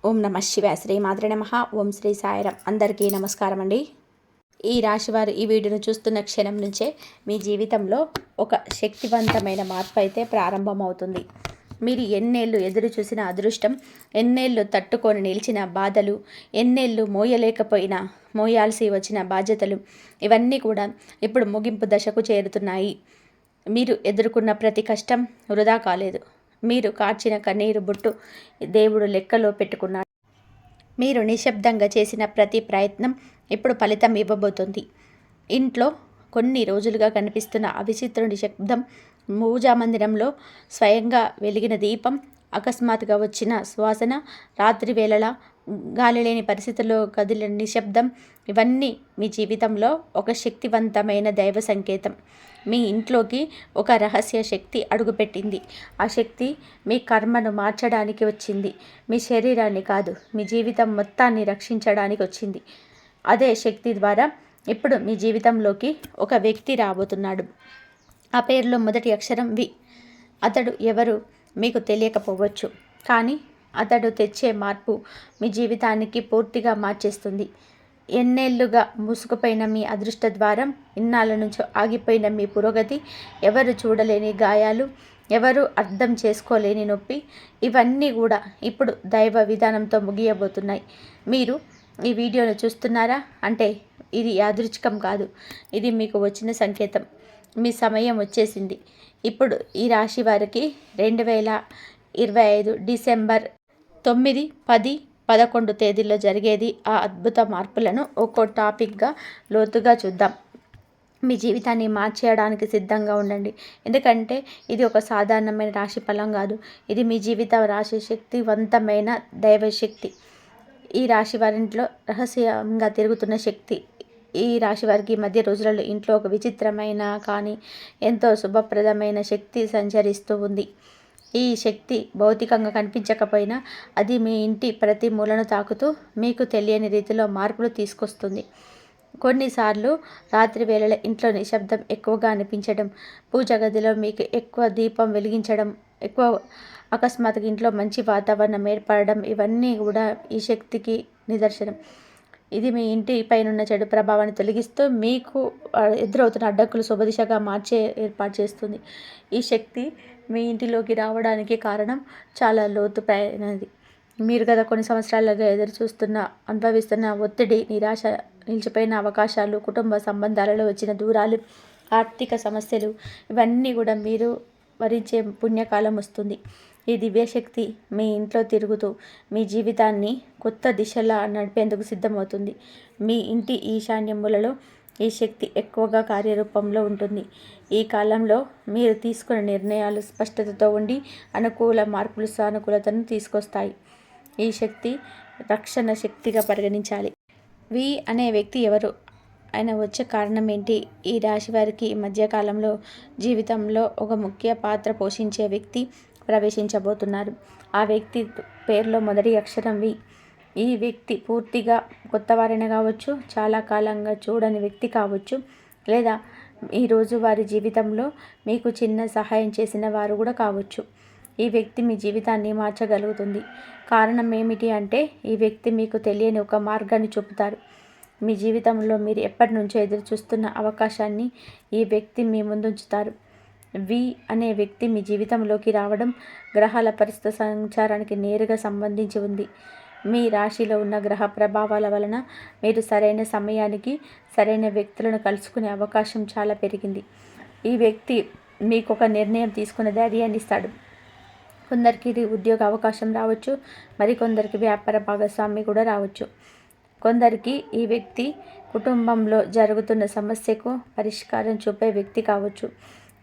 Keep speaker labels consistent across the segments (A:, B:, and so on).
A: ఓం నమ శివాయ. శ్రీ మాత్రే నమః. ఓం శ్రీ సాయిరాం. అందరికీ నమస్కారం అండి. ఈ రాశివారు ఈ వీడియోను చూస్తున్న క్షణం నుంచే మీ జీవితంలో ఒక శక్తివంతమైన మార్పు అయితే ప్రారంభమవుతుంది. మీరు ఎన్నేళ్ళు ఎదురు చూసిన అదృష్టం, ఎన్నేళ్ళు తట్టుకొని నిలిచిన బాధలు, ఎన్నేళ్ళు మోయలేకపోయినా మోయాల్సి వచ్చిన బాధ్యతలు, ఇవన్నీ కూడా ఇప్పుడు ముగింపు దశకు చేరుతున్నాయి. మీరు ఎదుర్కొన్న ప్రతి కష్టం వృధా కాలేదు. మీరు కార్చిన కన్నీరు బుట్టు దేవుడు లెక్కలో పెట్టుకున్నాడు. మీరు నిశ్శబ్దంగా చేసిన ప్రతి ప్రయత్నం ఇప్పుడు ఫలితం ఇవ్వబోతుంది. ఇంట్లో కొన్ని రోజులుగా కనిపిస్తున్న విచిత్ర నిశ్శబ్దం, పూజా మందిరంలో స్వయంగా వెలిగిన దీపం, అకస్మాత్తుగా వచ్చిన శ్వాసన, రాత్రి వేళల గాలి లేని పరిస్థితుల్లో కదిలిన నిశ్శబ్దం, ఇవన్నీ మీ జీవితంలో ఒక శక్తివంతమైన దైవ సంకేతం. మీ ఇంట్లోకి ఒక రహస్య శక్తి అడుగుపెట్టింది. ఆ శక్తి మీ కర్మను మార్చడానికి వచ్చింది. మీ శరీరాన్ని కాదు, మీ జీవితం మొత్తాన్ని రక్షించడానికి వచ్చింది. అదే శక్తి ద్వారా ఇప్పుడు మీ జీవితంలోకి ఒక వ్యక్తి రాబోతున్నాడు. ఆ పేరులో మొదటి అక్షరం వి. అతడు ఎవరు మీకు తెలియకపోవచ్చు, కానీ అతడు తెచ్చే మార్పు మీ జీవితానికి పూర్తిగా మార్చేస్తుంది. ఎన్నేళ్లుగా మూసుకుపోయిన మీ అదృష్ట ద్వారం, ఇన్నాళ్ళ నుంచి ఆగిపోయిన మీ పురోగతి, ఎవరు చూడలేని గాయాలు, ఎవరు అర్థం చేసుకోలేని నొప్పి, ఇవన్నీ కూడా ఇప్పుడు దైవ విధానంతో ముగియబోతున్నాయి. మీరు ఈ వీడియోను చూస్తున్నారా అంటే ఇది యాదృచ్ఛికం కాదు, ఇది మీకు వచ్చిన సంకేతం. మీ సమయం వచ్చేసింది. ఇప్పుడు ఈ రాశి వారికి 2025 డిసెంబర్ 9, 10, 11 తేదీల్లో జరిగేది ఆ అద్భుత మార్పులను ఒక్కో టాపిక్గా లోతుగా చూద్దాం. మీ జీవితాన్ని మార్చేయడానికి సిద్ధంగా ఉండండి. ఎందుకంటే ఇది ఒక సాధారణమైన రాశి ఫలం కాదు, ఇది మీ జీవిత రాశి శక్తివంతమైన దైవశక్తి. ఈ రాశి వారింట్లో రహస్యంగా తిరుగుతున్న శక్తి. ఈ రాశి వారికి మధ్య రోజులలో ఇంట్లో ఒక విచిత్రమైన కానీ ఎంతో శుభప్రదమైన శక్తి సంచరిస్తూ ఉంది. ఈ శక్తి భౌతికంగా కనిపించకపోయినా అది మీ ఇంటి ప్రతి మూలను తాకుతూ మీకు తెలియని రీతిలో మార్పులు తీసుకొస్తుంది. కొన్నిసార్లు రాత్రి వేళల ఇంట్లో నిశ్శబ్దం ఎక్కువగా అనిపించడం, పూజ గదిలో మీకు ఎక్కువ దీపం వెలిగించడం, ఎక్కువ అకస్మాత్తుగా ఇంట్లో మంచి వాతావరణం ఏర్పడడం, ఇవన్నీ కూడా ఈ శక్తికి నిదర్శనం. ఇది మీ ఇంటి పైనున్న చెడు ప్రభావాన్ని తొలగిస్తూ మీకు ఎదురవుతున్న అడ్డంకులు శుభదిశగా మార్చే ఏర్పాటు చేస్తుంది. ఈ శక్తి మీ ఇంటిలోకి రావడానికి కారణం చాలా లోతుపైనది. మీరు గత కొన్ని సంవత్సరాలుగా ఎదురు చూస్తున్న, అనుభవిస్తున్న ఒత్తిడి, నిరాశ, నిలిచిపోయిన అవకాశాలు, కుటుంబ సంబంధాలలో వచ్చిన దూరాలు, ఆర్థిక సమస్యలు, ఇవన్నీ కూడా మీరు భరించే పుణ్యకాలం వస్తుంది. ఈ దివ్యశక్తి మీ ఇంట్లో తిరుగుతూ మీ జీవితాన్ని కొత్త దిశలా నడిపేందుకు సిద్ధమవుతుంది. మీ ఇంటి ఈశాన్య మూలలో ఈ శక్తి ఎక్కువగా కార్యరూపంలో ఉంటుంది. ఈ కాలంలో మీరు తీసుకున్న నిర్ణయాలు స్పష్టతతో ఉండి అనుకూల మార్పులు, సానుకూలతను తీసుకొస్తాయి. ఈ శక్తి రక్షణ శక్తిగా పరిగణించాలి. వి అనే వ్యక్తి ఎవరు, ఆయన వచ్చే కారణం ఏంటి? ఈ రాశి వారికి ఈ మధ్యకాలంలో జీవితంలో ఒక ముఖ్య పాత్ర పోషించే వ్యక్తి ప్రవేశించబోతున్నారు. ఆ వ్యక్తి పేరులో మొదటి అక్షరం వి. ఈ వ్యక్తి పూర్తిగా కొత్తవారైన కావచ్చు, చాలా కాలంగా చూడని వ్యక్తి కావచ్చు, లేదా ఈరోజు వారి జీవితంలో మీకు చిన్న సహాయం చేసిన వారు కూడా కావచ్చు. ఈ వ్యక్తి మీ జీవితాన్ని మార్చగలుగుతుంది. కారణం ఏమిటి అంటే ఈ వ్యక్తి మీకు తెలియని ఒక మార్గాన్ని చూపుతారు. మీ జీవితంలో మీరు ఎప్పటి నుంచో ఎదురు చూస్తున్న అవకాశాన్ని ఈ వ్యక్తి మీ ముందుంచుతారు. వి అనే వ్యక్తి మీ జీవితంలోకి రావడం గ్రహాల పరిస్థితి సంచారానికి నేరుగా సంబంధించి ఉంది. మీ రాశిలో ఉన్న గ్రహ ప్రభావాల వలన మీరు సరైన సమయానికి సరైన వ్యక్తులను కలుసుకునే అవకాశం చాలా పెరిగింది. ఈ వ్యక్తి మీకు ఒక నిర్ణయం తీసుకునే ధైర్యాన్ని ఇస్తాడు. కొందరికి ఇది ఉద్యోగ అవకాశం రావచ్చు, మరికొందరికి వ్యాపార భాగస్వామి కూడా రావచ్చు. కొందరికి ఈ వ్యక్తి కుటుంబంలో జరుగుతున్న సమస్యకు పరిష్కారం చూపే వ్యక్తి కావచ్చు.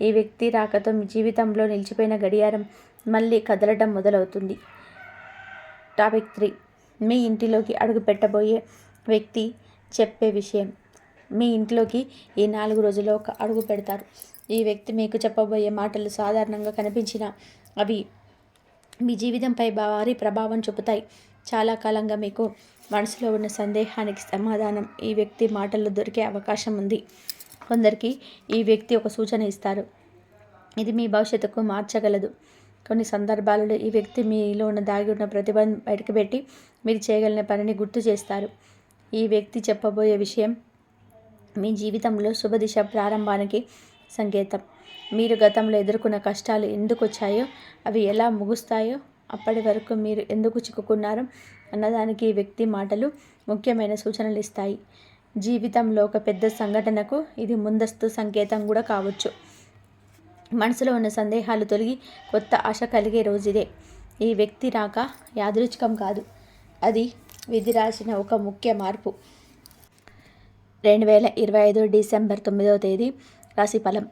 A: ఈ వ్యక్తి రాకతో మీ జీవితంలో నిలిచిపోయిన గడియారం మళ్ళీ కదలడం మొదలవుతుంది. టాపిక్ 3. మీ ఇంటిలోకి అడుగు పెట్టబోయే వ్యక్తి చెప్పే విషయం. మీ ఇంట్లోకి ఈ 4 రోజుల్లో ఒక అడుగు పెడతారు. ఈ వ్యక్తి మీకు చెప్పబోయే మాటలు సాధారణంగా కనిపించిన అవి మీ జీవితంపై భారీ ప్రభావం చూపుతాయి. చాలా కాలంగా మీకు మనసులో ఉన్న సందేహానికి సమాధానం ఈ వ్యక్తి మాటల్లో దొరికే అవకాశం ఉంది. కొందరికి ఈ వ్యక్తి ఒక సూచన ఇస్తారు. ఇది మీ భవిష్యత్తుకు మార్చగలదు. కొన్ని సందర్భాలలో ఈ వ్యక్తి మీలో ఉన్న దాగి ఉన్న ప్రతిభను బయటకు పెట్టి మీరు చేయగలిగిన పనిని గుర్తు చేస్తారు. ఈ వ్యక్తి చెప్పబోయే విషయం మీ జీవితంలో శుభదిశ ప్రారంభానికి సంకేతం. మీరు గతంలో ఎదుర్కొన్న కష్టాలు ఎందుకు వచ్చాయో, అవి ఎలా ముగుస్తాయో, అప్పటి వరకు మీరు ఎందుకు చిక్కుకున్నారో అన్నదానికి ఈ వ్యక్తి మాటలు ముఖ్యమైన సూచనలు ఇస్తాయి. జీవితంలో ఒక పెద్ద సంఘటనకు ఇది ముందస్తు సంకేతం కూడా కావచ్చు. మనసులో ఉన్న సందేహాలు తొలగి కొత్త ఆశ కలిగే రోజుదే. ఈ వ్యక్తి రాక యాదృచ్ఛికం కాదు, అది విధి రాసిన ఒక ముఖ్య మార్పు. 2025 డిసెంబర్ 9వ తేదీ రాశిఫలం.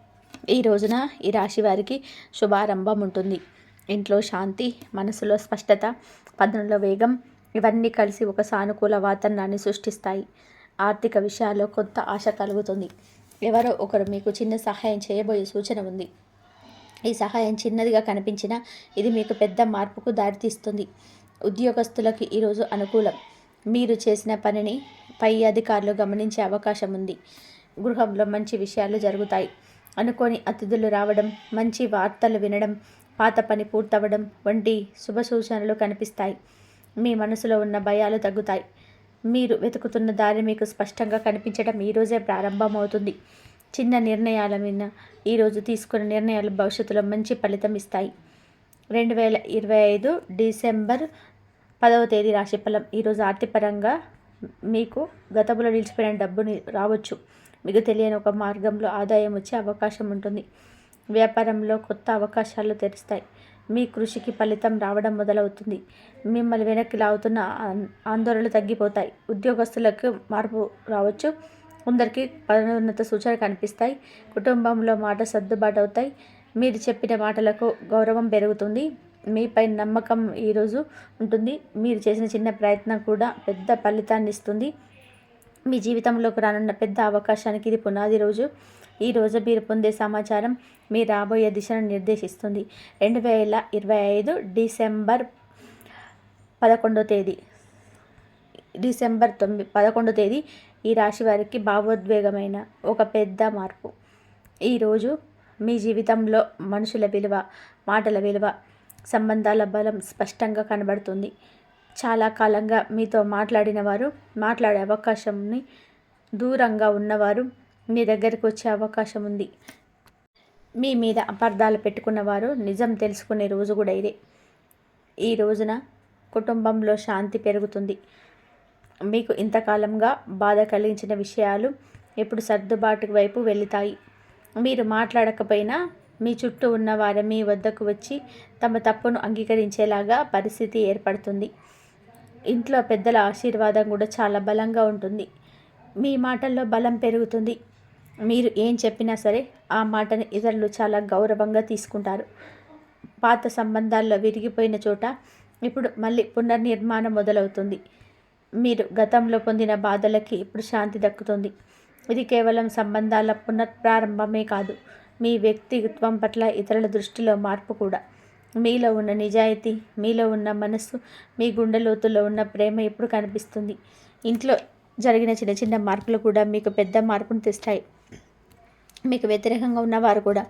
A: ఈ రోజున ఈ రాశి వారికి శుభారంభం ఉంటుంది. ఇంట్లో శాంతి, మనసులో స్పష్టత, పనుల్లో వేగం ఇవన్నీ కలిసి ఒక సానుకూల వాతావరణాన్ని సృష్టిస్తాయి. ఆర్థిక విషయాల్లో కొత్త ఆశ కలుగుతుంది. ఎవరో ఒకరు మీకు చిన్న సహాయం చేయబోయే సూచన ఉంది. ఈ సహాయం చిన్నదిగా కనిపించినా ఇది మీకు పెద్ద మార్పుకు దారితీస్తుంది. ఉద్యోగస్తులకు ఈరోజు అనుకూలం. మీరు చేసిన పనిని పై అధికారులు గమనించే అవకాశం ఉంది. గృహంలో మంచి విషయాలు జరుగుతాయి. అనుకోని అతిథులు రావడం, మంచి వార్తలు వినడం, పాత పని పూర్తవడం వంటి శుభ సూచనలు కనిపిస్తాయి. మీ మనసులో ఉన్న భయాలు తగ్గుతాయి. మీరు వెతుకుతున్న దారి మీకు స్పష్టంగా కనిపించడం ఈరోజే ప్రారంభమవుతుంది. చిన్న నిర్ణయాల మీద ఈరోజు తీసుకున్న నిర్ణయాలు భవిష్యత్తులో మంచి ఫలితం ఇస్తాయి. 2025 డిసెంబర్ 10వ తేదీ రాశిఫలం. ఈరోజు ఆర్థికపరంగా మీకు గతంలో నిలిచిపోయిన డబ్బుని రావచ్చు. మీకు తెలియని ఒక మార్గంలో ఆదాయం వచ్చే అవకాశం ఉంటుంది. వ్యాపారంలో కొత్త అవకాశాలు తెరుస్తాయి. మీ కృషికి ఫలితం రావడం మొదలవుతుంది. మిమ్మల్ని వెనక్కి లాగుతున్న ఆందోళనలు తగ్గిపోతాయి. ఉద్యోగస్తులకు మార్పు రావచ్చు. కొందరికి పదోన్నత సూచనలు కనిపిస్తాయి. కుటుంబంలో మాట సర్దుబాటు అవుతాయి. మీరు చెప్పిన మాటలకు గౌరవం పెరుగుతుంది. మీపై నమ్మకం ఈరోజు ఉంటుంది. మీరు చేసిన చిన్న ప్రయత్నం కూడా పెద్ద ఫలితాన్ని ఇస్తుంది. మీ జీవితంలోకి రానున్న పెద్ద అవకాశానికి ఇది పునాది రోజు. ఈ రోజు మీరు పొందే సమాచారం మీ రాబోయే దిశను నిర్దేశిస్తుంది. 2025 డిసెంబర్ 11వ తేదీ డిసెంబర్ 11వ తేదీ ఈ రాశి వారికి భావోద్వేగమైన ఒక పెద్ద మార్పు. ఈరోజు మీ జీవితంలో మనుషుల విలువ, మాటల విలువ, సంబంధాల బలం స్పష్టంగా కనబడుతుంది. చాలా కాలంగా మీతో మాట్లాడిన వారు, మాట్లాడే అవకాశంని దూరంగా ఉన్నవారు మీ దగ్గరికి వచ్చే అవకాశం ఉంది. మీ మీద అపార్థాలు పెట్టుకున్నవారు నిజం తెలుసుకునే రోజు కూడా ఇదే. ఈ రోజున కుటుంబంలో శాంతి పెరుగుతుంది. మీకు ఇంతకాలంగా బాధ కలిగించిన విషయాలు ఇప్పుడు సర్దుబాటు వైపు వెళుతాయి. మీరు మాట్లాడకపోయినా మీ చుట్టూ ఉన్నవారు మీ వద్దకు వచ్చి తమ తప్పును అంగీకరించేలాగా పరిస్థితి ఏర్పడుతుంది. ఇంట్లో పెద్దల ఆశీర్వాదం కూడా చాలా బలంగా ఉంటుంది. మీ మాటల్లో బలం పెరుగుతుంది. మీరు ఏం చెప్పినా సరే ఆ మాటని ఇతరులు చాలా గౌరవంగా తీసుకుంటారు. పాత సంబంధాల్లో విరిగిపోయిన చోట ఇప్పుడు మళ్ళీ పునర్నిర్మాణం మొదలవుతుంది. మీరు గతంలో పొందిన బాధలకి ఇప్పుడు శాంతి దక్కుతుంది. ఇది కేవలం సంబంధాల పునఃప్రారంభమే కాదు, మీ వ్యక్తిత్వం పట్ల ఇతరుల దృష్టిలో మార్పు కూడా. మీలో ఉన్న నిజాయితీ, మీలో ఉన్న మనస్సు, మీ గుండె లోతుల్లో ఉన్న ప్రేమ ఇప్పుడు కనిపిస్తుంది. ఇంట్లో జరిగిన చిన్న చిన్న మార్పులు కూడా మీకు పెద్ద మార్పును తెస్తాయి. మీకు వ్యతిరేకంగా ఉన్నవారు కూడా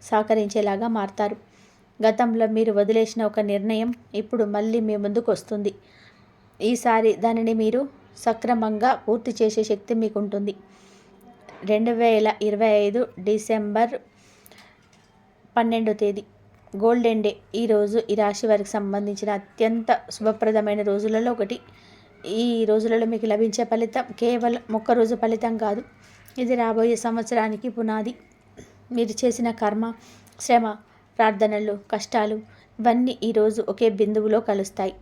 A: సహకరించేలాగా మారతారు. గతంలో మీరు వదిలేసిన ఒక నిర్ణయం ఇప్పుడు మళ్ళీ మీ ముందుకు వస్తుంది. ఈసారి దానిని మీరు సక్రమంగా పూర్తి చేసే శక్తి మీకు ఉంటుంది. 2025 డిసెంబర్ 12వ తేదీ గోల్డెన్ డే. ఈరోజు ఈ రాశి వారికి సంబంధించిన అత్యంత శుభప్రదమైన రోజులలో ఒకటి. ఈ రోజులలో మీకు లభించే ఫలితం కేవలం ఒక్క రోజు ఫలితం కాదు, ఇది రాబోయే సంవత్సరానికి పునాది. మీరు చేసిన కర్మ, శ్రమ, ప్రార్థనలు, కష్టాలు ఇవన్నీ ఈరోజు ఒకే బిందువులో కలుస్తాయి.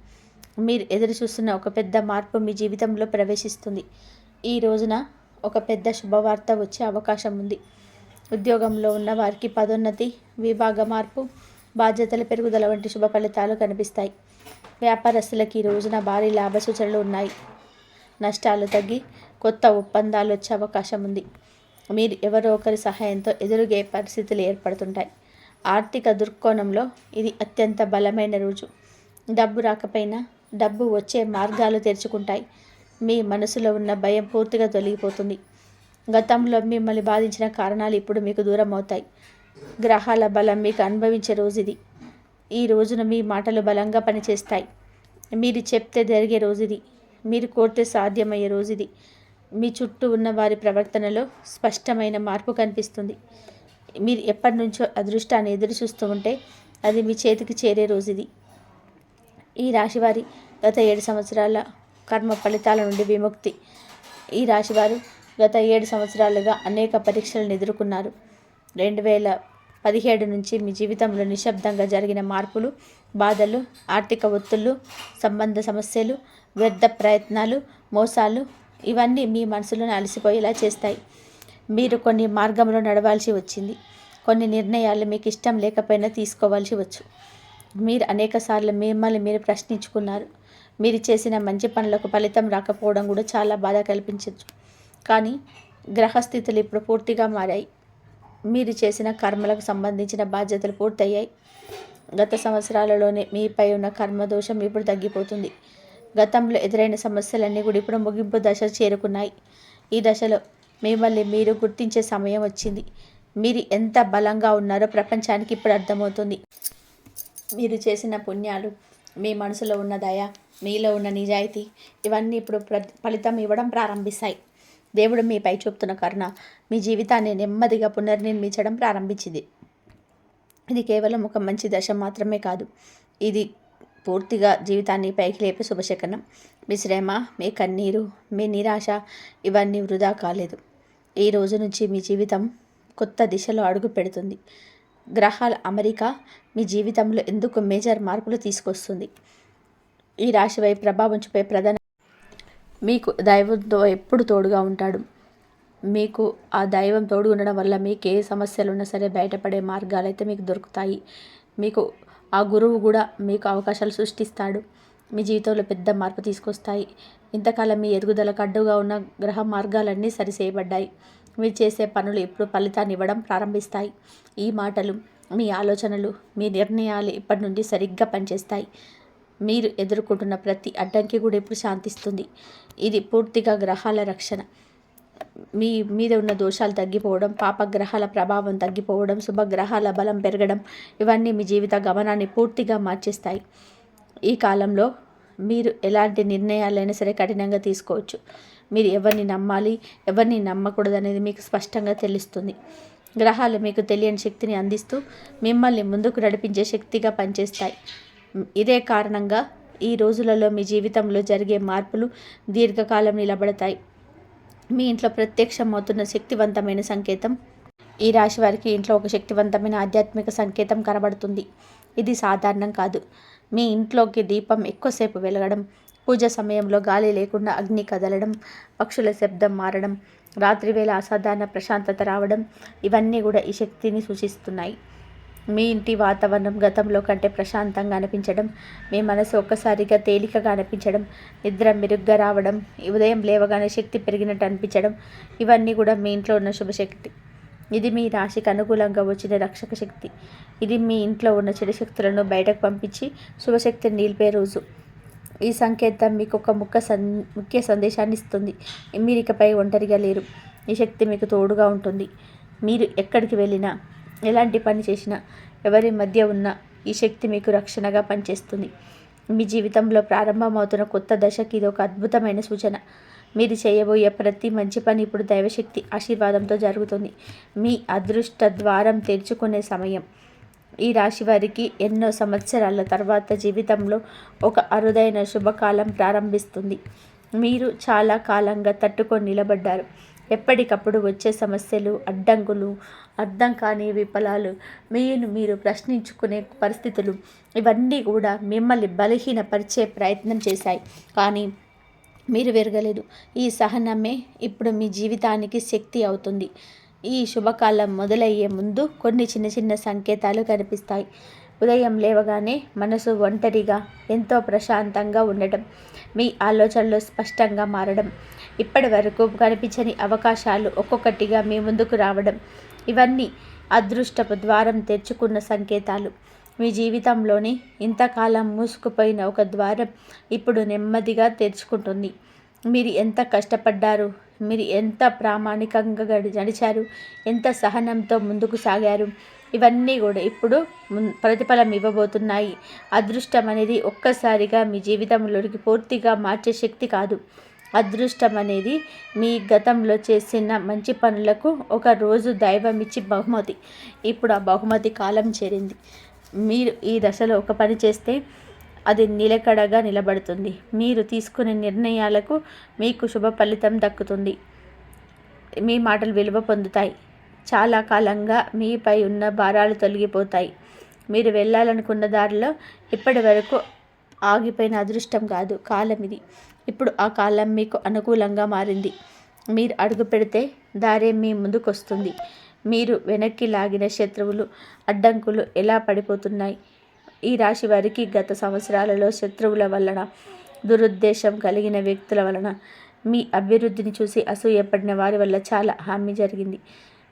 A: మీరు ఎదురు చూస్తున్న ఒక పెద్ద మార్పు మీ జీవితంలో ప్రవేశిస్తుంది. ఈ రోజున ఒక పెద్ద శుభవార్త వచ్చే అవకాశం ఉంది. ఉద్యోగంలో ఉన్న వారికి పదోన్నతి, విభాగ మార్పు, బాధ్యతల పెరుగుదల వంటి శుభ ఫలితాలు కనిపిస్తాయి. వ్యాపారస్తులకి ఈ రోజున భారీ లాభ సూచనలు ఉన్నాయి. నష్టాలు తగ్గి కొత్త ఒప్పందాలు వచ్చే అవకాశం ఉంది. మీరు ఎవరో ఒకరి సహాయంతో ఎదురుగే పరిస్థితులు ఏర్పడుతుంటాయి. ఆర్థిక దృక్కోణంలో ఇది అత్యంత బలమైన రోజు. డబ్బు రాకపోయినా డబ్బు వచ్చే మార్గాలు తెరుచుకుంటాయి. మీ మనసులో ఉన్న భయం పూర్తిగా తొలగిపోతుంది. గతంలో మిమ్మల్ని బాధించిన కారణాలు ఇప్పుడు మీకు దూరం అవుతాయి. గ్రహాల బలం మీకు అనుభవించే రోజు ఇది. ఈ రోజున మీ మాటలు బలంగా పనిచేస్తాయి. మీరు చెప్తే జరిగే రోజు ఇది. మీరు కోరితే సాధ్యమయ్యే రోజు ఇది. మీ చుట్టూ ఉన్న వారి ప్రవర్తనలో స్పష్టమైన మార్పు కనిపిస్తుంది. మీరు ఎప్పటి నుంచో అదృష్టాన్ని ఎదురు చూస్తూ ఉంటే అది మీ చేతికి చేరే రోజు ఇది. ఈ రాశివారి గత 7 సంవత్సరాల కర్మ ఫలితాల నుండి విముక్తి. ఈ రాశివారు గత 7 సంవత్సరాలుగా అనేక పరీక్షలను ఎదుర్కొన్నారు. 2017 నుంచి మీ జీవితంలో నిశ్శబ్దంగా జరిగిన మార్పులు, బాధలు, ఆర్థిక ఒత్తిళ్లు, సంబంధ సమస్యలు, వ్యర్థ ప్రయత్నాలు, మోసాలు ఇవన్నీ మీ మనసులను అలసిపోయేలా చేస్తాయి. మీరు కొన్ని మార్గంలో నడవాల్సి వచ్చింది. కొన్ని నిర్ణయాలు మీకు ఇష్టం లేకపోయినా తీసుకోవాల్సి వచ్చు. మీరు అనేకసార్లు మిమ్మల్ని మీరు ప్రశ్నించుకున్నారు. మీరు చేసిన మంచి పనులకు ఫలితం రాకపోవడం కూడా చాలా బాధ కల్పించవచ్చు. కానీ గ్రహస్థితులు ఇప్పుడు పూర్తిగా మారాయి. మీరు చేసిన కర్మలకు సంబంధించిన బాధ్యతలు పూర్తయ్యాయి. గత సంవత్సరాలలోనే మీపై ఉన్న కర్మదోషం ఇప్పుడు తగ్గిపోతుంది. గతంలో ఎదురైన సమస్యలన్నీ కూడా ఇప్పుడు ముగింపు దశ చేరుకున్నాయి. ఈ దశలో మిమ్మల్ని మీరు గుర్తించే సమయం వచ్చింది. మీరు ఎంత బలంగా ఉన్నారో ప్రపంచానికి ఇప్పుడు అర్థమవుతుంది. మీరు చేసిన పుణ్యాలు, మీ మనసులో ఉన్న దయ, మీలో ఉన్న నిజాయితీ ఇవన్నీ ఇప్పుడు ఫలితం ఇవ్వడం ప్రారంభిస్తాయి. దేవుడు మీపై చూపుతున్న కరుణ మీ జీవితాన్ని నెమ్మదిగా పునర్నిర్మించడం ప్రారంభించింది. ఇది కేవలం ఒక మంచి దశ మాత్రమే కాదు, ఇది పూర్తిగా జీవితాన్ని పైకి లేపే శుభశకనం. మీ శ్రమ, మీ కన్నీరు, మీ నిరాశ ఇవన్నీ వృధా కాలేదు. ఈ రోజు నుంచి మీ జీవితం కొత్త దిశలో అడుగు పెడుతుంది. గ్రహాల అమరిక మీ జీవితంలో ఎందుకు మేజర్ మార్పులు తీసుకొస్తుంది. ఈ రాశిపై ప్రభావం చూపే ప్రధాన మీకు దైవంతో ఎప్పుడు తోడుగా ఉంటాడు. మీకు ఆ దైవం తోడు ఉండడం వల్ల మీకు ఏ సమస్యలు ఉన్నా సరే బయటపడే మార్గాలు అయితే మీకు దొరుకుతాయి. మీకు ఆ గురువు కూడా మీకు అవకాశాలు సృష్టిస్తాడు. మీ జీవితంలో పెద్ద మార్పు తీసుకొస్తాయి. ఇంతకాలం మీ ఎదుగుదలకు అడ్డుగా ఉన్న గ్రహ మార్గాలన్నీ సరిచేయబడ్డాయి. మీరు చేసే పనులు ఇప్పుడు ఫలితాన్ని ఇవ్వడం ప్రారంభిస్తాయి. ఈ మాటలు, మీ ఆలోచనలు, మీ నిర్ణయాలు ఇప్పటి నుండి సరిగ్గా పనిచేస్తాయి. మీరు ఎదుర్కొంటున్న ప్రతి అడ్డంకి కూడా ఇప్పుడు శాంతిస్తుంది. ఇది పూర్తిగా గ్రహాల రక్షణ. మీ మీద ఉన్న దోషాలు తగ్గిపోవడం, పాపగ్రహాల ప్రభావం తగ్గిపోవడం, శుభగ్రహాల బలం పెరగడం ఇవన్నీ మీ జీవిత గమనాన్ని పూర్తిగా మార్చేస్తాయి. ఈ కాలంలో మీరు ఎలాంటి నిర్ణయాలైనా సరే కఠినంగా తీసుకోవచ్చు. మీరు ఎవరిని నమ్మాలి, ఎవరిని నమ్మకూడదు అనేది మీకు స్పష్టంగా తెలుస్తుంది. గ్రహాలు మీకు తెలియని శక్తిని అందిస్తూ మిమ్మల్ని ముందుకు నడిపించే శక్తిగా పనిచేస్తాయి. ఇదే కారణంగా ఈ రోజులలో మీ జీవితంలో జరిగే మార్పులు దీర్ఘకాలం నిలబడతాయి. మీ ఇంట్లో ప్రత్యక్షమవుతున్న శక్తివంతమైన సంకేతం. ఈ రాశి వారికి ఇంట్లో ఒక శక్తివంతమైన ఆధ్యాత్మిక సంకేతం కనబడుతుంది. ఇది సాధారణం కాదు. మీ ఇంట్లోకి దీపం ఎక్కువసేపు వెలగడం, పూజ సమయంలో గాలి లేకుండా అగ్ని కదలడం, పక్షుల శబ్దం మారడం, రాత్రివేళ అసాధారణ ప్రశాంతత రావడం ఇవన్నీ కూడా ఈ శక్తిని సూచిస్తున్నాయి. మీ ఇంటి వాతావరణం గతంలో కంటే ప్రశాంతంగా అనిపించడం, మీ మనసు ఒక్కసారిగా తేలికగా అనిపించడం, నిద్ర మెరుగ్గా రావడం, ఉదయం లేవగానే శక్తి పెరిగినట్టు అనిపించడం ఇవన్నీ కూడా మీ ఇంట్లో ఉన్న శుభశక్తి. ఇది మీ రాశికి అనుకూలంగా వచ్చిన రక్షక శక్తి. ఇది మీ ఇంట్లో ఉన్న చెడు శక్తులను బయటకు పంపించి శుభశక్తిని నిలిపే రోజు. ఈ సంకేతం మీకు ఒక ముఖ్య సందేశాన్ని ఇస్తుంది. మీరు ఇకపై ఒంటరిగా లేరు. ఈ శక్తి మీకు తోడుగా ఉంటుంది. మీరు ఎక్కడికి వెళ్ళినా, ఎలాంటి పని చేసినా, ఎవరి మధ్య ఉన్న ఈ శక్తి మీకు రక్షణగా పనిచేస్తుంది. మీ జీవితంలో ప్రారంభమవుతున్న కొత్త దశకి ఇది ఒక అద్భుతమైన సూచన. మీరు చేయబోయే ప్రతి మంచి పని ఇప్పుడు దైవశక్తి ఆశీర్వాదంతో జరుగుతుంది. మీ అదృష్ట ద్వారం తెరుచుకునే సమయం. ఈ రాశి వారికి ఎన్నో సంవత్సరాల తర్వాత జీవితంలో ఒక అరుదైన శుభకాలం ప్రారంభిస్తుంది. మీరు చాలా కాలంగా తట్టుకొని నిలబడ్డారు. ఎప్పటికప్పుడు వచ్చే సమస్యలు, అడ్డంకులు, అర్థం కాని విఫలాలు, మీరు ప్రశ్నించుకునే పరిస్థితులు ఇవన్నీ కూడా మిమ్మల్ని బలహీనపరిచే ప్రయత్నం చేశాయి. కానీ మీరు విరగలేదు. ఈ సహనమే ఇప్పుడు మీ జీవితానికి శక్తి అవుతుంది. ఈ శుభకాలం మొదలయ్యే ముందు కొన్ని చిన్న చిన్న సంకేతాలు కనిపిస్తాయి. ఉదయం లేవగానే మనసు ఒంటరిగా ఎంతో ప్రశాంతంగా ఉండటం, మీ ఆలోచనలు స్పష్టంగా మారడం, ఇప్పటి వరకు కనిపించని అవకాశాలు ఒక్కొక్కటిగా మీ ముందుకు రావడం ఇవన్నీ అదృష్టపు ద్వారం తెరుచుకున్న సంకేతాలు. మీ జీవితంలోని ఇంతకాలం మూసుకుపోయిన ఒక ద్వారం ఇప్పుడు నెమ్మదిగా తెరుచుకుంటుంది. మీరు ఎంత కష్టపడ్డారు, మీరు ఎంత ప్రామాణికంగా నడిచారు, ఎంత సహనంతో ముందుకు సాగారు, ఇవన్నీ కూడా ఇప్పుడు ప్రతిఫలం ఇవ్వబోతున్నాయి. అదృష్టం అనేది ఒక్కసారిగా మీ జీవితంలోకి పూర్తిగా మార్చే శక్తి కాదు. అదృష్టం అనేది మీ గతంలో చేసిన మంచి పనులకు ఒక రోజు దైవం ఇచ్చి బహుమతి. ఇప్పుడు ఆ బహుమతి కాలం చేరింది. మీరు ఈ దశలో ఒక పని చేస్తే అది నిలకడగా నిలబడుతుంది. మీరు తీసుకునే నిర్ణయాలకు మీకు శుభ ఫలితం దక్కుతుంది. మీ మాటలు విలువ పొందుతాయి. చాలా కాలంగా మీపై ఉన్న భారాలు తొలగిపోతాయి. మీరు వెళ్ళాలనుకున్న దారిలో ఇప్పటి వరకు ఆగిపోయిన అదృష్టం కాదు, కాలం ఇది. ఇప్పుడు ఆ కాలం మీకు అనుకూలంగా మారింది. మీరు అడుగు పెడితే దారే మీ ముందుకొస్తుంది. మీరు వెనక్కి లాగిన శత్రువులు, అడ్డంకులు ఎలా పడిపోతున్నాయి. ఈ రాశి వారికి గత సంవత్సరాలలో శత్రువుల వలన, దురుద్దేశం కలిగిన వ్యక్తుల వలన, మీ అభివృద్ధిని చూసి అసూయపడిన వారి వల్ల చాలా హామీ జరిగింది.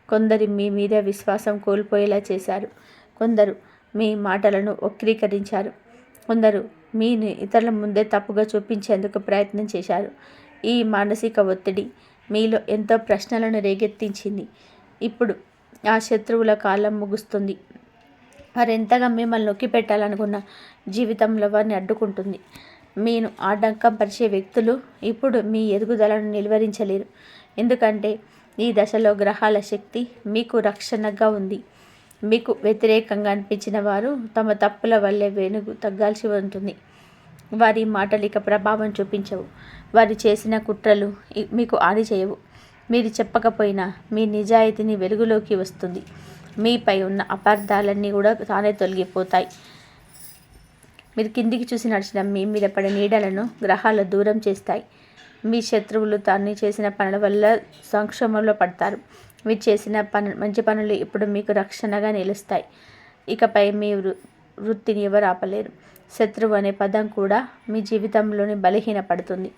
A: కొందరు మీ మీద విశ్వాసం కోల్పోయేలా చేశారు. కొందరు మీ మాటలను వక్రీకరించారు. కొందరు మీని ఇతరుల ముందే తప్పుగా చూపించేందుకు ప్రయత్నం చేశారు. ఈ మానసిక ఒత్తిడి మీలో ఎంతో ప్రశ్నలను రేకెత్తించింది. ఇప్పుడు ఆ శత్రువుల కాలం ముగుస్తుంది. వారెంతగా మిమ్మల్ని నొక్కి పెట్టాలనుకున్న జీవితంలో వారిని అడ్డుకుంటుంది. మీను ఆటంకం పరిచే వ్యక్తులు ఇప్పుడు మీ ఎదుగుదలను నిలువరించలేరు. ఎందుకంటే ఈ దశలో గ్రహాల శక్తి మీకు రక్షణగా ఉంది. మీకు వ్యతిరేకంగా అనిపించిన వారు తమ తప్పుల వల్లే వెనుగు తగ్గాల్సి ఉంటుంది. వారి మాటలు ఇక ప్రభావం చూపించవు. వారు చేసిన కుట్రలు మీకు హాని చేయవు. మీరు చెప్పకపోయినా మీ నిజాయితీని వెలుగులోకి వస్తుంది. మీపై ఉన్న అపార్థాలన్నీ కూడా తానే తొలగిపోతాయి. మీరు కిందికి చూసి నడిచిన మీ మీద పడే నీడలను గ్రహాలు దూరం చేస్తాయి. మీ శత్రువులు తాను చేసిన పనుల వల్ల సంక్షోభంలో పడతారు. మీరు చేసిన మంచి పనులు ఇప్పుడు మీకు రక్షణగా నిలుస్తాయి. ఇకపై మీ వృత్తిని ఎవరు ఆపలేరు. శత్రువు అనే పదం కూడా మీ జీవితంలోని బలహీనపడుతుంది.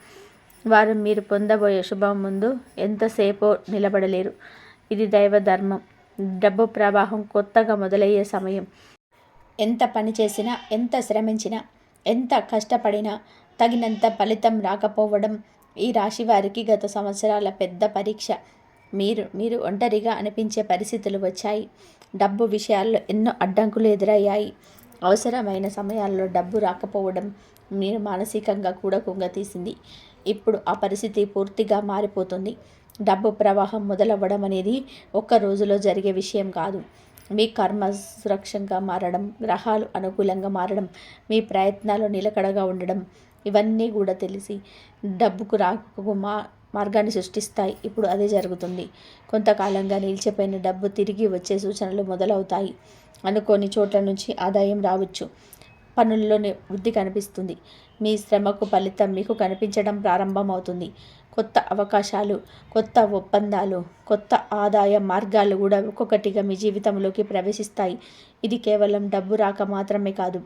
A: వారు మీరు పొందబోయే శుభం ముందు ఎంతసేపో నిలబడలేరు. ఇది దైవ ధర్మం. డబ్బు ప్రవాహం కొత్తగా మొదలయ్యే సమయం. ఎంత పని చేసినా, ఎంత శ్రమించినా, ఎంత కష్టపడినా తగినంత ఫలితం రాకపోవడం ఈ రాశి వారికి గత సంవత్సరాల పెద్ద పరీక్ష. మీరు ఒంటరిగా అనిపించే పరిస్థితులు వచ్చాయి. డబ్బు విషయాల్లో ఎన్నో అడ్డంకులు ఎదురయ్యాయి. అవసరమైన సమయాల్లో డబ్బు రాకపోవడం మీరు మానసికంగా కూడా కుంగతీసింది. ఇప్పుడు ఆ పరిస్థితి పూర్తిగా మారిపోతుంది. డబ్బు ప్రవాహం మొదలవ్వడం అనేది ఒక్క రోజులో జరిగే విషయం కాదు. మీ కర్మ సురక్షంగా మారడం, గ్రహాలు అనుకూలంగా మారడం, మీ ప్రయత్నాలు నిలకడగా ఉండడం, ఇవన్నీ కూడా తెలిసి డబ్బుకు రాకు మార్గాన్ని సృష్టిస్తాయి. ఇప్పుడు అదే జరుగుతుంది. కొంతకాలంగా నిలిచిపోయిన డబ్బు తిరిగి వచ్చే సూచనలు మొదలవుతాయి. అనుకోని చోట్ల నుంచి ఆదాయం రావచ్చు. పనుల్లోనే వృద్ధి కనిపిస్తుంది. మీ శ్రమకు ఫలితం మీకు కనిపించడం ప్రారంభమవుతుంది. కొత్త అవకాశాలు, కొత్త ఒప్పందాలు, కొత్త ఆదాయ మార్గాలు కూడా ఒక్కొక్కటిగా మీ జీవితంలోకి ప్రవేశిస్తాయి. ఇది కేవలం డబ్బు రాక మాత్రమే కాదు,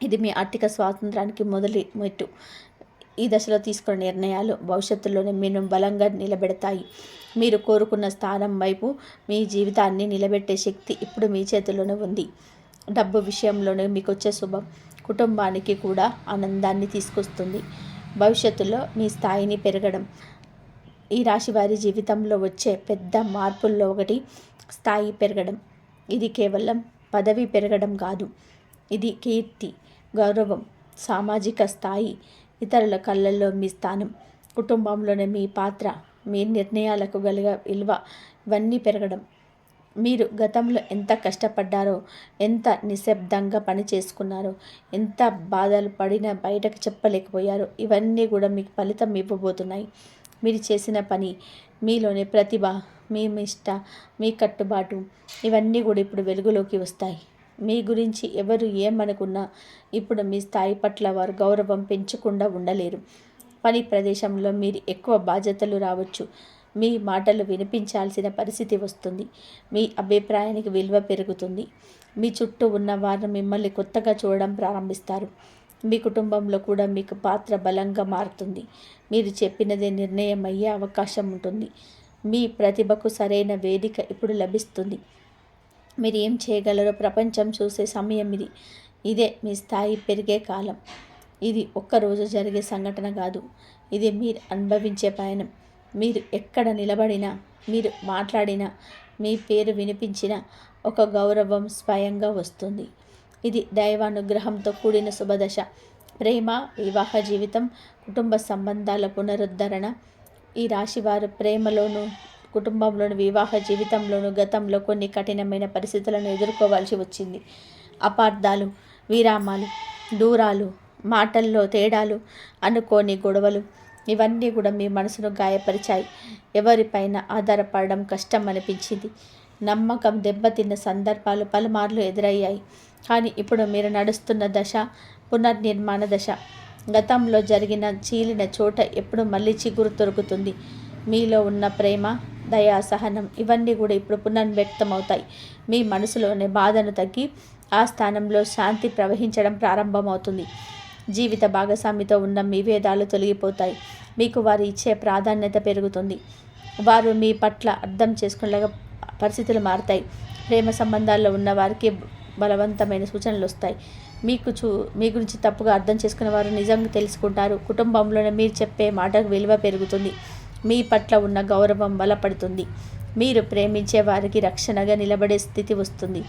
A: ఇది మీ ఆర్థిక స్వాతంత్రానికి మొదటి మెట్టు. ఈ దశలో తీసుకున్న నిర్ణయాలు భవిష్యత్తులోనే మీరు బలంగా నిలబెడతాయి. మీరు కోరుకున్న స్థానం వైపు మీ జీవితాన్ని నిలబెట్టే శక్తి ఇప్పుడు మీ చేతిలోనే ఉంది. డబ్బు విషయంలోనే మీకు వచ్చే శుభం కుటుంబానికి కూడా ఆనందాన్ని తీసుకొస్తుంది. భవిష్యత్తులో మీ స్థాయిని పెరగడం. ఈ రాశి వారి జీవితంలో వచ్చే పెద్ద మార్పుల్లో ఒకటి స్థాయి పెరగడం. ఇది కేవలం పదవి పెరగడం కాదు, ఇది కీర్తి, గౌరవం, సామాజిక స్థాయి, ఇతరుల కళ్ళల్లో మీ స్థానం, కుటుంబంలోనే మీ పాత్ర, మీ నిర్ణయాలకు గల విలువ, ఇవన్నీ పెరగడం. మీరు గతంలో ఎంత కష్టపడ్డారో, ఎంత నిశ్శబ్దంగా పని చేసుకున్నారో, ఎంత బాధలు పడినా బయటకు చెప్పలేకపోయారో, ఇవన్నీ కూడా మీకు ఫలితం ఇవ్వబోతున్నాయి. మీరు చేసిన పని, మీలోని ప్రతిభ, మీ నిష్ట, మీ కట్టుబాటు, ఇవన్నీ కూడా ఇప్పుడు వెలుగులోకి వస్తాయి. మీ గురించి ఎవరు ఏమనుకున్నా ఇప్పుడు మీ స్థాయి పట్ల వారు గౌరవం పెంచకుండా ఉండలేరు. పని ప్రదేశంలో మీరు ఎక్కువ బాధ్యతలు రావచ్చు. మీ మాటలు వినిపించాల్సిన పరిస్థితి వస్తుంది. మీ అభిప్రాయానికి విలువ పెరుగుతుంది. మీ చుట్టూ ఉన్న వారు మిమ్మల్ని కొత్తగా చూడడం ప్రారంభిస్తారు. మీ కుటుంబంలో కూడా మీకు పాత్ర బలంగా మారుతుంది. మీరు చెప్పినదే నిర్ణయం అయ్యే అవకాశం ఉంటుంది. మీ ప్రతిభకు సరైన వేదిక ఇప్పుడు లభిస్తుంది. మీరు ఏం చేయగలరో ప్రపంచం చూసే సమయం ఇది. ఇదే మీ స్థాయి పెరిగే కాలం. ఇది ఒక్కరోజు జరిగే సంఘటన కాదు, ఇది మీరు అనుభవించే పయనం. మీరు ఎక్కడ నిలబడినా, మీరు మాట్లాడినా, మీ పేరు వినిపించినా ఒక గౌరవం స్వయంగా వస్తుంది. ఇది దైవానుగ్రహంతో కూడిన శుభదశ. ప్రేమ, వివాహ జీవితం, కుటుంబ సంబంధాల పునరుద్ధరణ. ఈ రాశివారు ప్రేమలోను, కుటుంబంలోను, వివాహ జీవితంలోను గతంలో కొన్ని కఠినమైన పరిస్థితులను ఎదుర్కోవాల్సి వచ్చింది. అపార్థాలు, విరామాలు, దూరాలు, మాటల్లో తేడాలు, అనుకోని గొడవలు, ఇవన్నీ కూడా మీ మనసును గాయపరిచాయి. ఎవరిపైన ఆధారపడడం కష్టం అనిపించింది. నమ్మకం దెబ్బతిన్న సందర్భాలు పలుమార్లు ఎదురయ్యాయి. కానీ ఇప్పుడు మీరు నడుస్తున్న దశ పునర్నిర్మాణ దశ. గతంలో జరిగిన చీలిన చోట ఎప్పుడు మళ్ళీ చిగురు దొరుకుతుంది. మీలో ఉన్న ప్రేమ, దయా, సహనం ఇవన్నీ కూడా ఇప్పుడు పునర్వ్యక్తమవుతాయి. మీ మనసులోని బాధను తగ్గి ఆ స్థానంలో శాంతి ప్రవహించడం ప్రారంభమవుతుంది. జీవిత భాగస్వామితో ఉన్న మీ భేదాలు తొలగిపోతాయి. మీకు వారు ఇచ్చే ప్రాధాన్యత పెరుగుతుంది. వారు మీ పట్ల అర్థం చేసుకునేలాగా పరిస్థితులు మారుతాయి. ప్రేమ సంబంధాల్లో ఉన్న వారికి బలవంతమైన సూచనలు వస్తాయి. మీ గురించి తప్పుగా అర్థం చేసుకునే వారు నిజంగా తెలుసుకుంటారు. కుటుంబంలోనే మీరు చెప్పే మాటకు విలువ పెరుగుతుంది. మీ పట్ల ఉన్న గౌరవం బలపడుతుంది. మీరు ప్రేమించే వారికి రక్షణగా నిలబడే స్థితి వస్తుంది.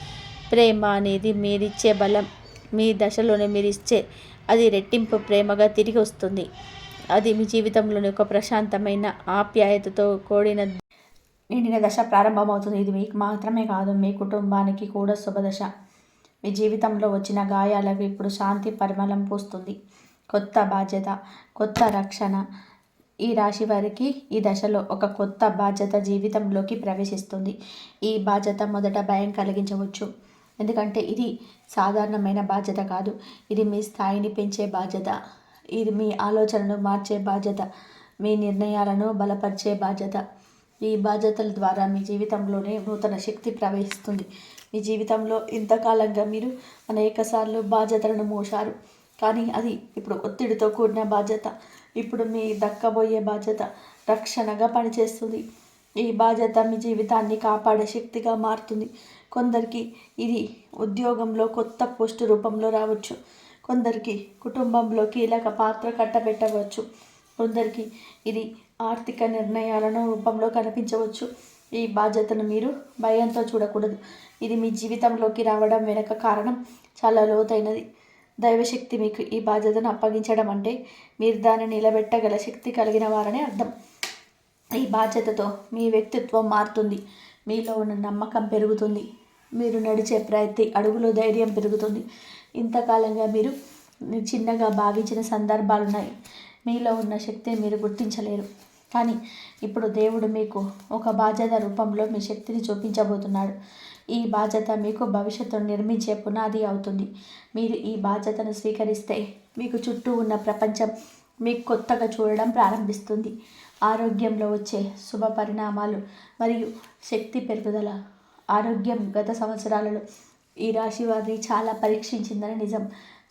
A: ప్రేమ అనేది మీరిచ్చే బలం. మీ దశలోనే మీరు ఇచ్చే అది రెట్టింపు ప్రేమగా తిరిగి వస్తుంది. అది మీ జీవితంలోని ఒక ప్రశాంతమైన ఆప్యాయతతో కూడిన నిండిన దశ ప్రారంభమవుతుంది. ఇది మీకు మాత్రమే కాదు, మీ కుటుంబానికి కూడా శుభదశ. మీ జీవితంలో వచ్చిన గాయాలకు ఇప్పుడు శాంతి పరిమళం పూస్తుంది. కొత్త బాధ్యత, కొత్త రక్షణ. ఈ రాశి వారికి ఈ దశలో ఒక కొత్త బాధ్యత జీవితంలోకి ప్రవేశిస్తుంది. ఈ బాధ్యత మొదట భయం కలిగించవచ్చు. ఎందుకంటే ఇది సాధారణమైన బాధ్యత కాదు. ఇది మీ స్థాయిని పెంచే బాధ్యత. ఇది మీ ఆలోచనను మార్చే బాధ్యత. మీ నిర్ణయాలను బలపరిచే బాధ్యత. ఈ బాధ్యతల ద్వారా మీ జీవితంలోనే నూతన శక్తి ప్రవహిస్తుంది. మీ జీవితంలో ఇంతకాలంగా మీరు అనేకసార్లు బాధ్యతలను మోశారు. కానీ అది ఇప్పుడు ఒత్తిడితో కూడిన బాధ్యత. ఇప్పుడు మీ దక్కబోయే బాధ్యత రక్షణగా పనిచేస్తుంది. ఈ బాధ్యత మీ జీవితాన్ని కాపాడే శక్తిగా మారుతుంది. కొందరికి ఇది ఉద్యోగంలో కొత్త పోస్టు రూపంలో రావచ్చు. కొందరికి కుటుంబంలో కీలక పాత్ర కట్టబెట్టవచ్చు. కొందరికి ఇది ఆర్థిక నిర్ణయాలను రూపంలో కనిపించవచ్చు. ఈ బాధ్యతను మీరు భయంతో చూడకూడదు. ఇది మీ జీవితంలోకి రావడం వెనుక కారణం చాలా లోతైనది. దైవశక్తి మీకు ఈ బాధ్యతను అప్పగించడం అంటే మీరు దాన్ని నిలబెట్టగల శక్తి కలిగిన వారని అర్థం. ఈ బాధ్యతతో మీ వ్యక్తిత్వం మారుతుంది. మీలో ఉన్న నమ్మకం పెరుగుతుంది. మీరు నడిచే ప్రతి అడుగులో ధైర్యం పెరుగుతుంది. ఇంతకాలంగా మీరు చిన్నగా భావించిన సందర్భాలున్నాయి. మీలో ఉన్న శక్తిని మీరు గుర్తించలేరు. కానీ ఇప్పుడు దేవుడు మీకు ఒక బాధ్యత రూపంలో మీ శక్తిని చూపించబోతున్నాడు. ఈ బాధ్యత మీకు భవిష్యత్తును నిర్మించే పునాది అవుతుంది. మీరు ఈ బాధ్యతను స్వీకరిస్తే మీకు చుట్టూ ఉన్న ప్రపంచం మీకు కొత్తగా చూడడం ప్రారంభిస్తుంది. ఆరోగ్యంలో వచ్చే శుభ పరిణామాలు మరియు శక్తి పెరుగుదల. ఆరోగ్యం గత సంవత్సరాలలో ఈ రాశి వారిని చాలా పరీక్షించిందని నిజం.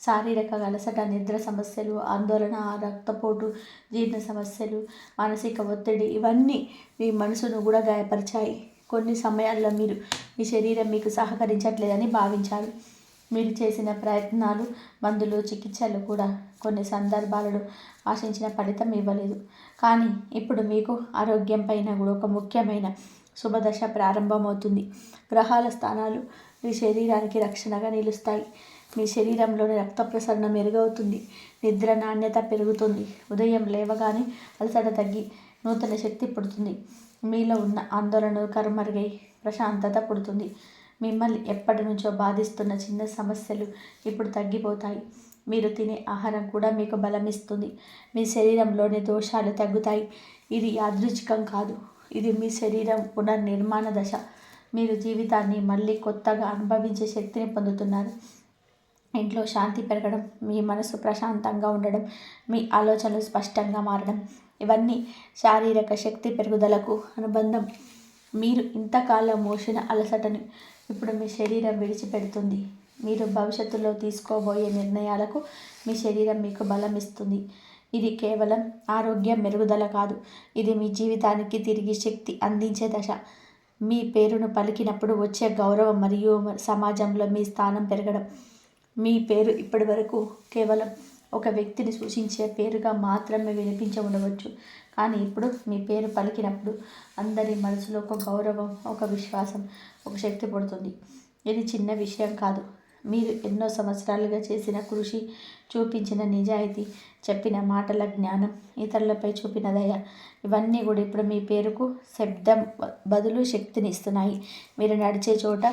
A: శారీరక అలసట, నిద్ర సమస్యలు, ఆందోళన, రక్తపోటు, జీర్ణ సమస్యలు, మానసిక ఒత్తిడి ఇవన్నీ మీ మనసును కూడా గాయపరిచాయి. కొన్ని సమయాల్లో మీరు మీ శరీరం మీకు సహకరించట్లేదని భావించారు. మీరు చేసిన ప్రయత్నాలు, మందులు, చికిత్సలు కూడా కొన్ని సందర్భాలలో ఆశించిన ఫలితం ఇవ్వలేదు. కానీ ఇప్పుడు మీకు ఆరోగ్యం పైన కూడా ఒక ముఖ్యమైన శుభదశ ప్రారంభమవుతుంది. గ్రహాల స్థానాలు మీ శరీరానికి రక్షణగా నిలుస్తాయి. మీ శరీరంలోని రక్త ప్రసరణ మెరుగవుతుంది. నిద్ర నాణ్యత పెరుగుతుంది. ఉదయం లేవగానే అలసట తగ్గి నూతన శక్తి పుడుతుంది. మీలో ఉన్న ఆందోళన కరుమరుగై ప్రశాంతత పుడుతుంది. మిమ్మల్ని ఎప్పటి నుంచో బాధిస్తున్న చిన్న సమస్యలు ఇప్పుడు తగ్గిపోతాయి. మీరు తినే ఆహారం కూడా మీకు బలమిస్తుంది. మీ శరీరంలోని దోషాలు తగ్గుతాయి. ఇది యాదృచ్ఛికం కాదు. ఇది మీ శరీరం పునర్నిర్మాణ దశ. మీరు జీవితాన్ని మళ్ళీ కొత్తగా అనుభవించే శక్తిని పొందుతున్నారు. ఇంట్లో శాంతి పెరగడం, మీ మనసు ప్రశాంతంగా ఉండడం, మీ ఆలోచనలు స్పష్టంగా మారడం ఇవన్నీ శారీరక శక్తి పెరుగుదలకు అనుబంధం. మీరు ఇంతకాలం మోసిన అలసటను ఇప్పుడు మీ శరీరం విడిచిపెడుతుంది. మీరు భవిష్యత్తులో తీసుకోబోయే నిర్ణయాలకు మీ శరీరం మీకు బలం ఇస్తుంది. ఇది కేవలం ఆరోగ్యం మెరుగుదల కాదు. ఇది మీ జీవితానికి తిరిగి శక్తి అందించే దశ. మీ పేరును పలికినప్పుడు వచ్చే గౌరవం మరియు సమాజంలో మీ స్థానం పెరగడం. మీ పేరు ఇప్పటి వరకు కేవలం ఒక వ్యక్తిని సూచించే పేరుగా మాత్రమే వినిపించి ఉండవచ్చు. కానీ ఇప్పుడు మీ పేరు పలికినప్పుడు అందరి మనసులో ఒక గౌరవం, ఒక విశ్వాసం, ఒక శక్తి పుడుతుంది. ఇది చిన్న విషయం కాదు. మీరు ఎన్నో సంవత్సరాలుగా చేసిన కృషి, చూపించిన నిజాయితీ, చెప్పిన మాటల జ్ఞానం, ఇతరులపై చూపిన దయ, ఇవన్నీ కూడా ఇప్పుడు మీ పేరుకు శబ్దం బదులు శక్తిని ఇస్తున్నాయి. మీరు నడిచే చోట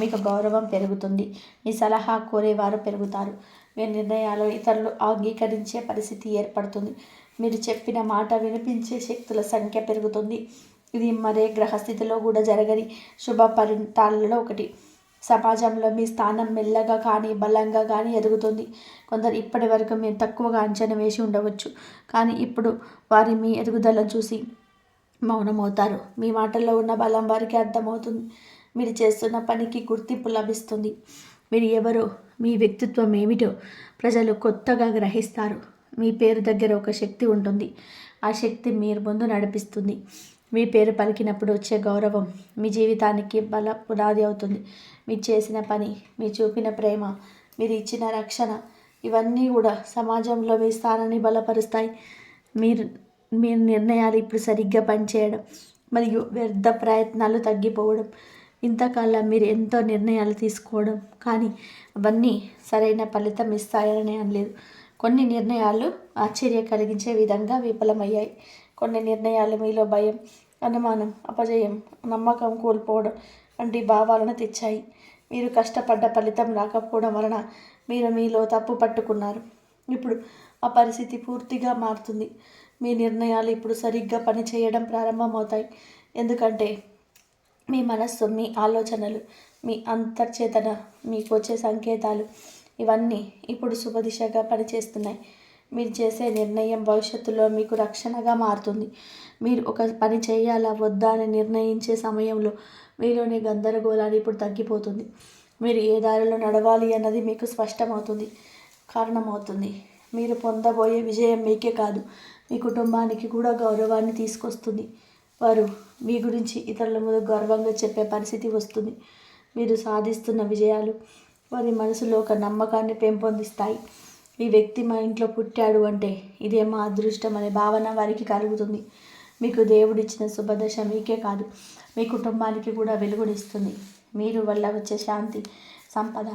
A: మీకు గౌరవం పెరుగుతుంది. మీ సలహా కోరేవారు పెరుగుతారు. మీ నిర్ణయాలు ఇతరులు అంగీకరించే పరిస్థితి ఏర్పడుతుంది. మీరు చెప్పిన మాట వినిపించే శక్తుల సంఖ్య పెరుగుతుంది. ఇది మరే గ్రహస్థితిలో కూడా జరగని శుభ ఫలితాలలో ఒకటి. సమాజంలో మీ స్థానం మెల్లగా కానీ బలంగా కానీ ఎదుగుతుంది. కొందరు ఇప్పటి వరకు మీరు తక్కువగా అంచనా వేసి ఉండవచ్చు. కానీ ఇప్పుడు వారి మీ ఎదుగుదలను చూసి మౌనమవుతారు. మీ మాటల్లో ఉన్న బలం వారికి అర్థమవుతుంది. మీరు చేస్తున్న పనికి గుర్తింపు లభిస్తుంది. మీరు ఎవరో, మీ వ్యక్తిత్వం ఏమిటో ప్రజలు కొత్తగా గ్రహిస్తారు. మీ పేరు దగ్గర ఒక శక్తి ఉంటుంది. ఆ శక్తి మీరు ముందు నడిపిస్తుంది. మీ పేరు పలికినప్పుడు వచ్చే గౌరవం మీ జీవితానికి బల పునాది అవుతుంది. మీరు చేసిన పని, మీరు చూపిన ప్రేమ, మీరు ఇచ్చిన రక్షణ, ఇవన్నీ కూడా సమాజంలో మీ స్థానాన్ని బలపరుస్తాయి. మీరు మీ నిర్ణయాలు ఇప్పుడు సరిగ్గా పనిచేయడం మరియు వ్యర్థ ప్రయత్నాలు తగ్గిపోవడం. ఇంతకాలం మీరు ఎంతో నిర్ణయాలు తీసుకోవడం, కానీ అవన్నీ సరైన ఫలితం ఇస్తాయని అనలేదు. కొన్ని నిర్ణయాలు ఆశ్చర్య కలిగించే విధంగా విఫలమయ్యాయి. కొన్ని నిర్ణయాలు మీలో భయం, అనుమానం, అపజయం, నమ్మకం కోల్పోవడం వంటి భావాలను తెచ్చాయి. మీరు కష్టపడ్డ ఫలితం రాకపోవడం వలన మీరు మీలో తప్పు పట్టుకున్నారు. ఇప్పుడు ఆ పరిస్థితి పూర్తిగా మారుతుంది. మీ నిర్ణయాలు ఇప్పుడు సరిగ్గా పనిచేయడం ప్రారంభమవుతాయి. ఎందుకంటే మీ మనస్సు, మీ ఆలోచనలు, మీ అంతర్చేతన, మీకు వచ్చే సంకేతాలు ఇవన్నీ ఇప్పుడు శుభదిశగా పనిచేస్తున్నాయి. మీరు చేసే నిర్ణయం భవిష్యత్తులో మీకు రక్షణగా మారుతుంది. మీరు ఒక పని చేయాలా వద్దా అని నిర్ణయించే సమయంలో మీలోని గందరగోళాన్ని ఇప్పుడు తగ్గిపోతుంది. మీరు ఏ దారిలో నడవాలి అన్నది మీకు స్పష్టమవుతుంది, కారణమవుతుంది. మీరు పొందబోయే విజయం మీకే కాదు, మీ కుటుంబానికి కూడా గౌరవాన్ని తీసుకొస్తుంది. వారు మీ గురించి ఇతరుల ముందు గర్వంగా చెప్పే పరిస్థితి వస్తుంది. మీరు సాధిస్తున్న విజయాలు వారి మనసులో ఒక నమ్మకాన్ని పెంపొందిస్తాయి. ఈ వ్యక్తి మా ఇంట్లో పుట్టాడు అంటే ఇదే మా అదృష్టం అనే భావన వారికి కలుగుతుంది. మీకు దేవుడిచ్చిన శుభదశ మీకే కాదు, మీ కుటుంబానికి కూడా వెలుగునిస్తుంది. మీరు వల్ల వచ్చే శాంతి, సంపద,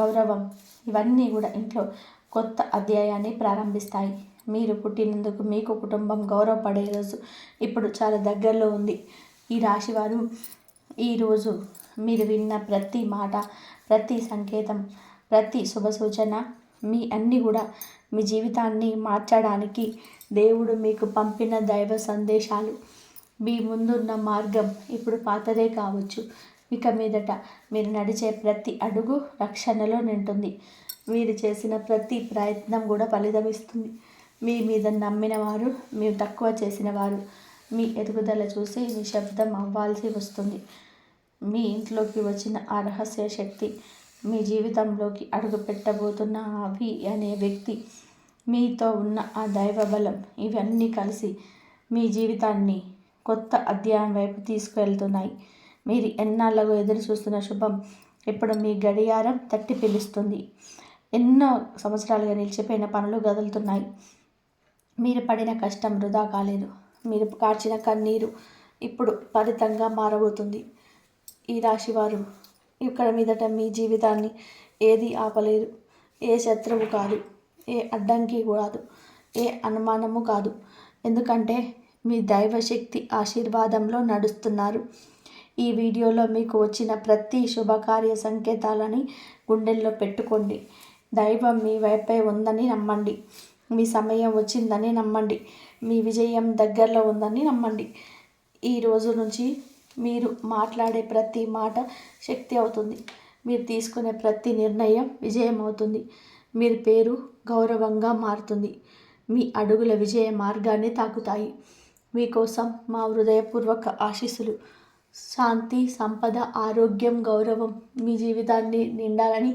A: గౌరవం ఇవన్నీ కూడా ఇంట్లో కొత్త అధ్యాయాన్ని ప్రారంభిస్తాయి. మీరు పుట్టినందుకు మీకు కుటుంబం గౌరవపడే రోజు ఇప్పుడు చాలా దగ్గరలో ఉంది. ఈ రాశివారు ఈరోజు మీరు విన్న ప్రతి మాట, ప్రతి సంకేతం, ప్రతి శుభ సూచన మీ అన్నీ కూడా మీ జీవితాన్ని మార్చడానికి దేవుడు మీకు పంపిన దైవ సందేశాలు. మీ ముందున్న మార్గం ఇప్పుడు పాతదే కావచ్చు. ఇక మీదట మీరు నడిచే ప్రతి అడుగు రక్షణలో నింటుంది. మీరు చేసిన ప్రతి ప్రయత్నం కూడా ఫలితమిస్తుంది. మీ మీద నమ్మిన వారు, మీరు తక్కువ చేసిన వారు మీ ఎదుగుదల చూసి నిశ్శబ్దం అవ్వాల్సి వస్తుంది. మీ ఇంట్లోకి వచ్చిన ఆ రహస్య శక్తి, మీ జీవితంలోకి అడుగు పెట్టబోతున్న అవి అనే వ్యక్తి, మీతో ఉన్న ఆ దైవ బలం ఇవన్నీ కలిసి మీ జీవితాన్ని కొత్త అధ్యాయం వైపు తీసుకువెళ్తున్నాయి. మీరు ఎన్నాళ్ళకు ఎదురు చూస్తున్న శుభం ఇప్పుడు మీ గడియారం తట్టి పిలుస్తుంది. ఎన్నో సంవత్సరాలుగా నిలిచిపోయిన పనులు కదులుతున్నాయి. మీరు పడిన కష్టం వృధా కాలేదు. మీరు కార్చిన కన్నీరు ఇప్పుడు ఫలితంగా మారబోతుంది. ఈ రాశివారు ఇక్కడ మీదట మీ జీవితాన్ని ఏది ఆపలేదు. ఏ శత్రువు కాదు, ఏ అడ్డంకి కాదు, ఏ అనుమానము కాదు. ఎందుకంటే మీ దైవశక్తి ఆశీర్వాదంలో నడుస్తున్నారు. ఈ వీడియోలో మీకు వచ్చిన ప్రతి శుభకార్య సంకేతాలని గుండెల్లో పెట్టుకోండి. దైవం మీ వైపే ఉందని నమ్మండి. మీ సమయం వచ్చిందని నమ్మండి. మీ విజయం దగ్గరలో ఉందని నమ్మండి. ఈ రోజు నుంచి మీరు మాట్లాడే ప్రతి మాట శక్తి అవుతుంది. మీరు తీసుకునే ప్రతి నిర్ణయం విజయం అవుతుంది. మీ పేరు గౌరవంగా మారుతుంది. మీ అడుగుల విజయ మార్గాన్ని తాకుతాయి. మీకోసం మా హృదయపూర్వక ఆశీస్సులు. శాంతి, సంపద, ఆరోగ్యం, గౌరవం మీ జీవితాన్ని నిండాలని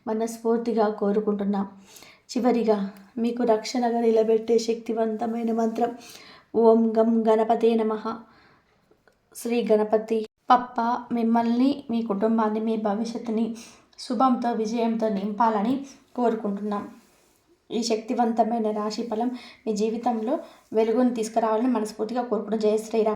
A: మనస్ఫూర్తిగా కోరుకుంటున్నాం. చివరిగా మీకు రక్షణగా నిలబెట్టే శక్తివంతమైన మంత్రం ఓం గం గణపతే నమః. శ్రీ గణపతి పప్ప మిమ్మల్ని, మీ కుటుంబాన్ని, మీ భవిష్యత్తుని శుభంతో, విజయంతో నింపాలని కోరుకుంటున్నాం. ఈ శక్తివంతమైన రాశి ఫలం మీ జీవితంలో వెలుగును తీసుకురావాలని మనస్ఫూర్తిగా కోరుకున్న జయ శ్రీరామ్.